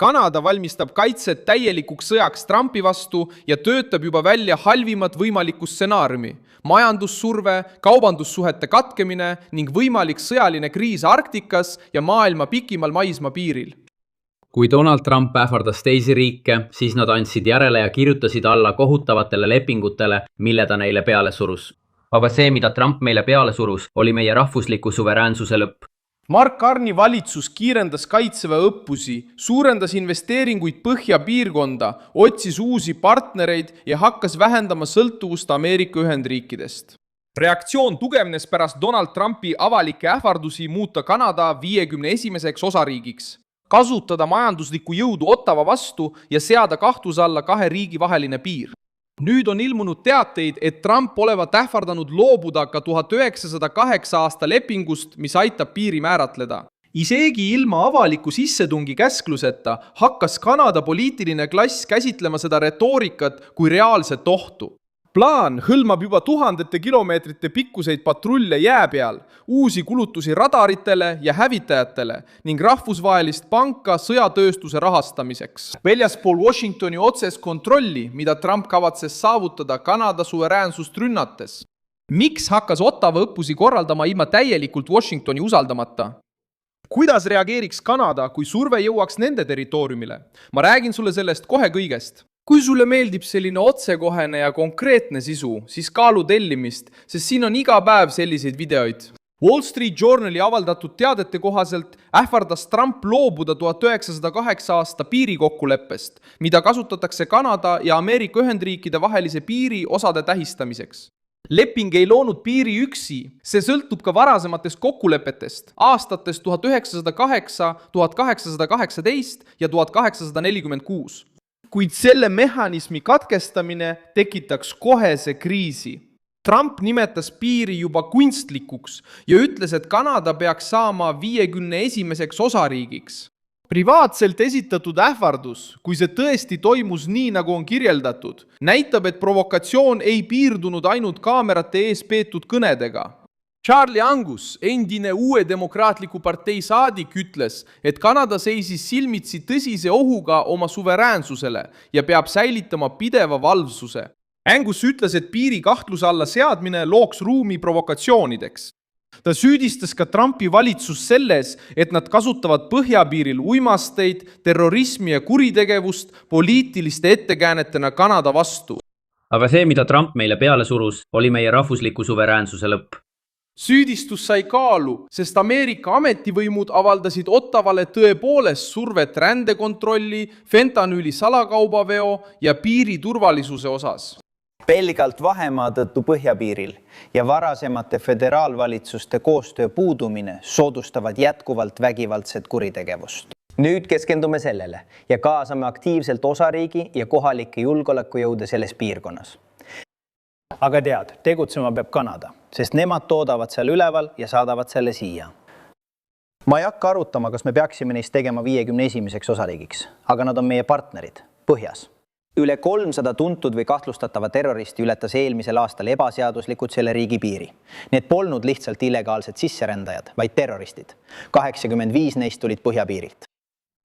Kanada valmistab kaitset täielikuks sõjaks Trumpi vastu ja töötab juba välja halvimat võimalikku stsenaariumi. Majandussurve, kaubandussuhete katkemine ning võimalik sõjaline kriis Arktikas ja maailma pikimal maismaa piiril. Kui Donald Trump ähvardas teisi riike, siis nad andsid järele ja kirjutasid alla kohutavatele lepingutele, mille ta neile peale surus. Aga see, mida Trump meile peale surus, oli meie rahvusliku suveräänsuse lõpp. Mark Carney valitsus kiirendas kaitseväe õppusi, suurendas investeeringuid põhjapiirkonda, otsis uusi partnereid ja hakkas vähendama sõltuvust Ameerika Ühendriikidest. Reaktsioon tugevnes pärast Donald Trumpi avalikke ähvardusi muuta Kanada 51. osariigiks, kasutada majanduslikku jõudu Ottawa vastu ja seada kahtluse alla kahe riigi vaheline piir. Nüüd on ilmunud teateid, et Trump olevat ähvardanud loobuda ka 1908 aasta lepingust, mis aitab piiri määratleda. Isegi ilma avaliku sissetungi käskluseta hakkas Kanada poliitiline klass käsitlema seda retoorikat kui reaalset ohtu. Plaan hõlmab juba tuhandete kilomeetrite pikkuseid patrulle jää peal, uusi kulutusi radaritele ja hävitajatele ning rahvusvahelist panka sõjatööstuse rahastamiseks. Väljaspool Washingtoni otsest kontrolli, mida Trump kavatses saavutada Kanada suveräänsust rünnates. Miks hakkas Ottawa õppusi korraldama ilma täielikult Washingtoni usaldamata? Kuidas reageeriks Kanada, kui surve jõuaks nende territooriumile? Ma räägin sulle sellest kohe kõigest. Kui sulle meeldib selline otsekohene ja konkreetne sisu, siis kaalu tellimist, sest siin on iga päev selliseid videoid. Wall Street Journali avaldatud teadete kohaselt ähvardas Trump loobuda 1908 aasta piirikokkuleppest, mida kasutatakse Kanada ja Ameerika Ühendriikide vahelise piiri osade tähistamiseks. Leping ei loonud piiri üksi, see sõltub ka varasematest kokkulepetest aastatest 1908, 1818 ja 1846. Kuid selle mehhanismi katkestamine tekitaks kohese kriisi. Trump nimetas piiri juba kunstlikuks ja ütles, et Kanada peaks saama 51. osariigiks. Privaatselt esitatud ähvardus, kui see tõesti toimus nii, nagu on kirjeldatud, näitab, et provokatsioon ei piirdunud ainult kaamerate ees peetud kõnedega. Charlie Angus, endine Uue Demokraatliku partei saadik, ütles, et Kanada seisis silmitsi tõsise ohuga oma suveräänsusele ja peab säilitama pideva valvsuse. Angus ütles, et piiri kahtluse alla seadmine looks ruumi provokatsioonideks. Ta süüdistas ka Trumpi valitsus selles, et nad kasutavad põhjapiiril uimasteid, terrorismi ja kuritegevust poliitiliste ettekäänetena Kanada vastu. Aga see, mida Trump meile peale surus, oli meie rahvusliku suveräänsuse lõpp. Süüdistus sai kaalu, sest Ameerika ametivõimud avaldasid Ottawale tõepoolest survet rändekontrolli, fentanüüli salakaubaveo ja piiri turvalisuse osas. Pelgalt vahemaa tõttu põhjapiiril ja varasemate föderaalvalitsuste koostöö puudumine soodustavad jätkuvalt vägivaldset kuritegevust. Nüüd keskendume sellele ja kaasame aktiivselt osariigi ja kohalike julgeolekujõude selles piirkonnas. Aga tead, tegutsema peab Kanada, sest nemad toodavad seal üleval ja saadavad selle siia. Ma ei hakka arutama, kas me peaksime neist tegema 51. osariigiks, aga nad on meie partnerid, põhjas. Üle 300 tuntud või kahtlustatava terroristi ületas eelmisel aastal ebaseaduslikult selle riigi piiri. Need polnud lihtsalt illegaalsed sisserändajad, vaid terroristid. 85 neist tulid põhjapiirilt.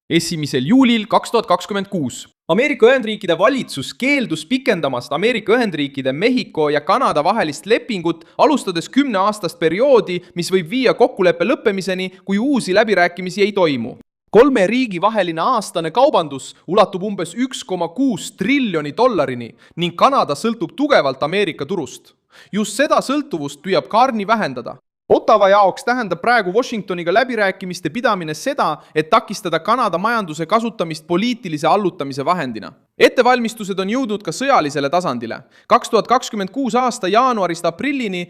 1. juulil 2026. Ameerika Ühendriikide valitsus keeldus pikendamast Ameerika Ühendriikide, Mehhiko ja Kanada vahelist lepingut, alustades 10-aastast perioodi, mis võib viia kokkuleppe lõppemiseni, kui uusi läbirääkimisi ei toimu. 3 riigi vaheline aastane kaubandus ulatub umbes 1,6 triljoni dollarini ning Kanada sõltub tugevalt Ameerika turust. Just seda sõltuvust püüab Carney vähendada. Ottawa jaoks tähendab praegu Washingtoniga läbirääkimiste pidamine seda, et takistada Kanada majanduse kasutamist poliitilise allutamise vahendina. Ettevalmistused on jõudnud ka sõjalisele tasandile. 2026 aasta jaanuarist aprillini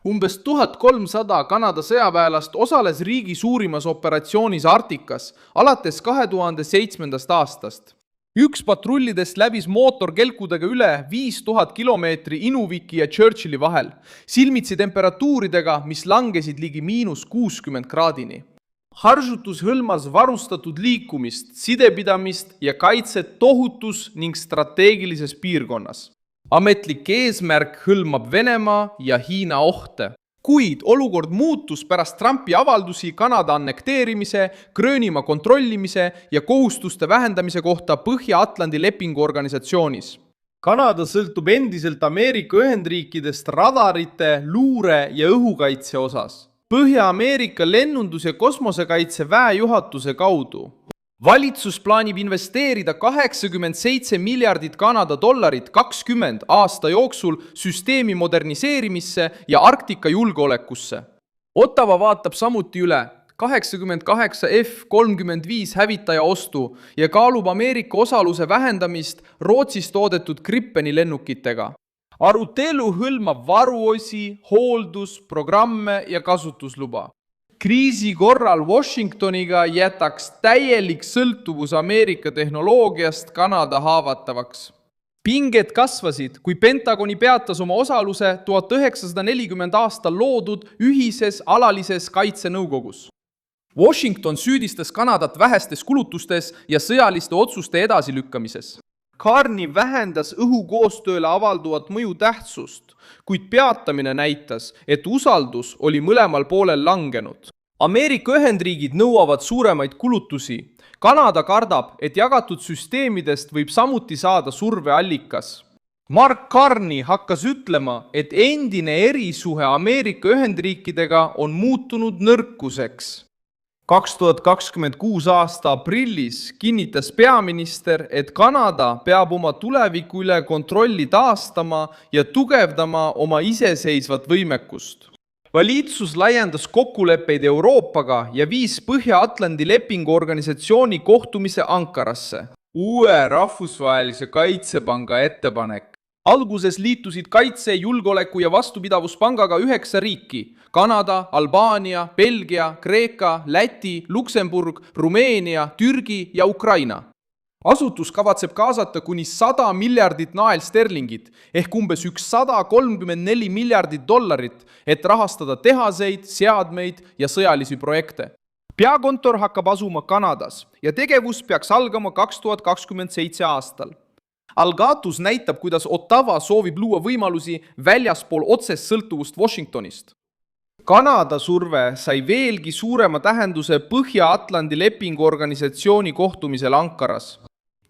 umbes 1300 Kanada sõjaväelast osales riigi suurimas operatsioonis Arktikas alates 2007. aastast. Üks patrullidest läbis mootorkelkudega üle 5000 kilomeetri Inuviki ja Churchilli vahel, silmitsi temperatuuridega, mis langesid ligi -60 kraadini. Harjutus hõlmas varustatud liikumist, sidepidamist ja kaitset tohutus ning strateegilises piirkonnas. Ametlik eesmärk hõlmab Venemaa ja Hiina ohte. Kuid olukord muutus pärast Trumpi avaldusi Kanada annekteerimise, Gröönimaa kontrollimise ja kohustuste vähendamise kohta Põhja-Atlandi lepingu organisatsioonis. Kanada sõltub endiselt Ameerika Ühendriikidest radarite, luure ja õhukaitse osas. Põhja-Ameerika lennundus- ja kosmosekaitse väejuhatuse kaudu. Valitsus plaanib investeerida 87 miljardit Kanada dollarit 20 aasta jooksul süsteemi moderniseerimisse ja Arktika julgeolekusse. Ottawa vaatab samuti üle 88 F-35 hävitaja ostu ja kaalub Ameerika osaluse vähendamist Rootsis toodetud Gripeni lennukitega. Arutelu hõlmab varuosi, hooldus, programme ja kasutusluba. Kriisi korral Washingtoniga jätaks täielik sõltuvus Ameerika tehnoloogiast Kanada haavatavaks. Pinged kasvasid, kui Pentagoni peatas oma osaluse 1940 aastal loodud ühises alalises kaitsenõukogus. Washington süüdistas Kanadat vähestes kulutustes ja sõjaliste otsuste edasilükkamises. Carney vähendas õhukoostööle avalduvat mõju tähtsust, kuid peatamine näitas, et usaldus oli mõlemal poolel langenud. Ameerika Ühendriigid nõuavad suuremaid kulutusi. Kanada kardab, et jagatud süsteemidest võib samuti saada surveallikas. Mark Carney hakkas ütlema, et endine erisuhe Ameerika Ühendriikidega on muutunud nõrkuseks. 2026 aasta aprillis kinnitas peaminister, et Kanada peab oma tuleviku üle kontrolli taastama ja tugevdama oma iseseisvat võimekust. Valitsus laiendas kokkuleppeid Euroopaga ja viis Põhja-Atlandi lepingu organisatsiooni kohtumise Ankarasse. Uue rahvusvahelise kaitsepanga ettepanek. Alguses liitusid kaitse, julgeoleku ja vastupidavuspangaga 9 riiki. Kanada, Albaania, Belgia, Kreeka, Läti, Luksemburg, Rumeenia, Türgi ja Ukraina. Asutus kavatseb kaasata kuni 100 miljardit naelsterlingit ehk umbes 134 miljardit dollarit, et rahastada tehaseid, seadmeid ja sõjalisi projekte. Peakontor hakkab asuma Kanadas ja tegevus peaks algama 2027 aastal. Algatus näitab, kuidas Ottawa soovib luua võimalusi väljaspool otsest sõltuvust Washingtonist. Kanada surve sai veelgi suurema tähenduse Põhja-Atlandi lepingu organisatsiooni kohtumisel Ankaras.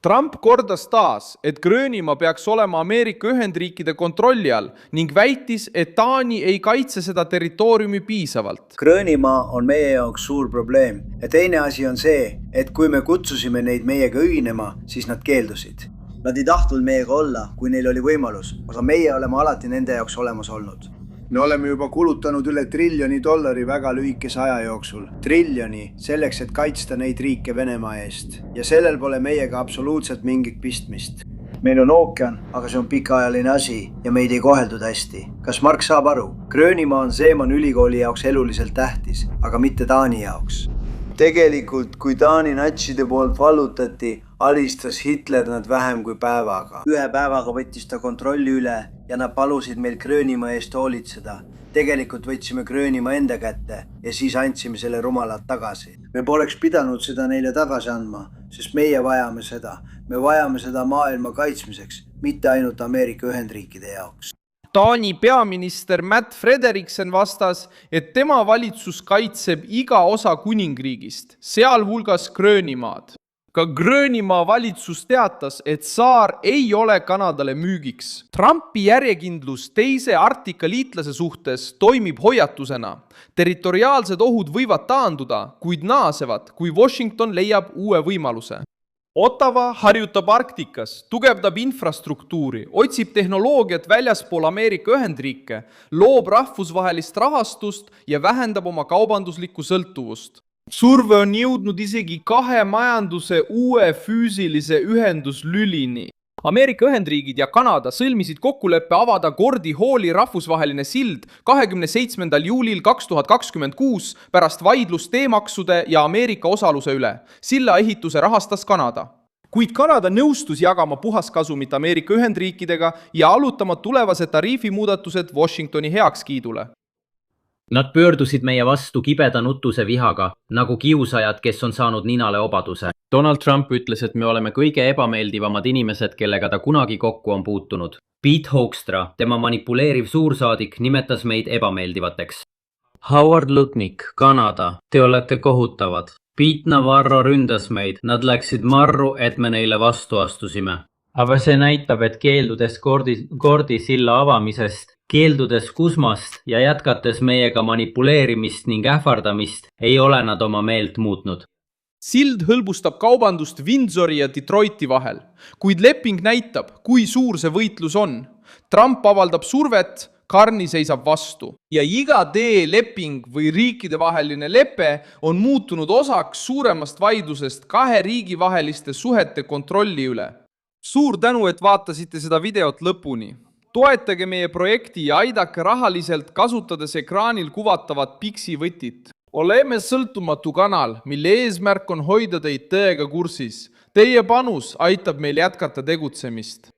Trump kordas taas, et Gröönimaa peaks olema Ameerika Ühendriikide kontrolli all ning väitis, et Taani ei kaitse seda territooriumi piisavalt. Gröönimaa on meie jaoks suur probleem ja teine asi on see, et kui me kutsusime neid meiega ühinema, siis nad keeldusid. Nad ei tahtnud meiega olla, kui neil oli võimalus, aga meie oleme alati nende jaoks olemas olnud. Me oleme juba kulutanud üle $1 triljoni väga lühikese aja jooksul. Triljoni selleks, et kaitsta neid riike Venemaa eest. Ja sellel pole meiega absoluutselt mingit pistmist. Meil on ookean, aga see on pikaajaline asi ja meid ei koheldud hästi. Kas Mark saab aru? Gröönimaa on Seeman ülikooli jaoks eluliselt tähtis, aga mitte Taani jaoks. Tegelikult, kui Taani natside poolt vallutati, alistas Hitler nad vähem kui päevaga. 1 päevaga võttis ta kontrolli üle ja nad palusid meil Gröönimaa eest hoolitseda. Tegelikult võtsime Gröönimaa enda kätte ja siis andsime selle rumalad tagasi. Me poleks pidanud seda neile tagasi andma, sest meie vajame seda. Me vajame seda maailma kaitsmiseks, mitte ainult Ameerika Ühendriikide jaoks. Taani peaminister Matt Frederiksen vastas, et tema valitsus kaitseb iga osa kuningriigist, sealhulgas Gröönimaad. Ka Gröönimaa valitsus teatas, et saar ei ole Kanadale müügiks. Trumpi järjekindlus teise Arktika liitlase suhtes toimib hoiatusena. Territoriaalsed ohud võivad taanduda, kuid naasevad, kui Washington leiab uue võimaluse. Ottawa harjutab Arktikas, tugevdab infrastruktuuri, otsib tehnoloogiat väljaspool Ameerika Ühendriike, loob rahvusvahelist rahastust ja vähendab oma kaubanduslikku sõltuvust. Surve on jõudnud isegi 2 majanduse uue füüsilise ühenduslülini. Ameerika Ühendriigid ja Kanada sõlmisid kokkuleppe avada Gordie Halli rahvusvaheline sild 27. juulil 2026 pärast vaidlust teemaksude ja Ameerika osaluse üle. Silla ehituse rahastas Kanada. Kuid Kanada nõustus jagama puhaskasumit Ameerika Ühendriikidega ja allutama tulevased tariifimuudatused Washingtoni heakskiidule. Nad pöördusid meie vastu kibeda nutuse vihaga, nagu kiusajad, kes on saanud ninale obaduse. Donald Trump ütles, et me oleme kõige ebameeldivamad inimesed, kellega ta kunagi kokku on puutunud. Pete Hoekstra, tema manipuleeriv suursaadik, nimetas meid ebameeldivateks. Howard Lutnick, Kanada, te olete kohutavad. Pete Navarro ründas meid, nad läksid marru, et me neile vastu astusime. Aga see näitab, et keeldudes Gordi silla avamisest, keeldudes Kusmast ja jätkates meiega manipuleerimist ning ähvardamist, ei ole nad oma meelt muutnud. Sild hõlbustab kaubandust Windsori ja Detroiti vahel, kuid leping näitab, kui suur see võitlus on. Trump avaldab survet, Carney seisab vastu. Ja iga leping või riikidevaheline lepe on muutunud osaks suuremast vaidlusest kahe riigi vaheliste suhete kontrolli üle. Suur tänu, et vaatasite seda videot lõpuni. Toetage meie projekti ja aidake rahaliselt kasutades ekraanil kuvatavat Pixi võtit. Oleme sõltumatu kanal, mille eesmärk on hoida teid tõega kursis. Teie panus aitab meil jätkata tegutsemist.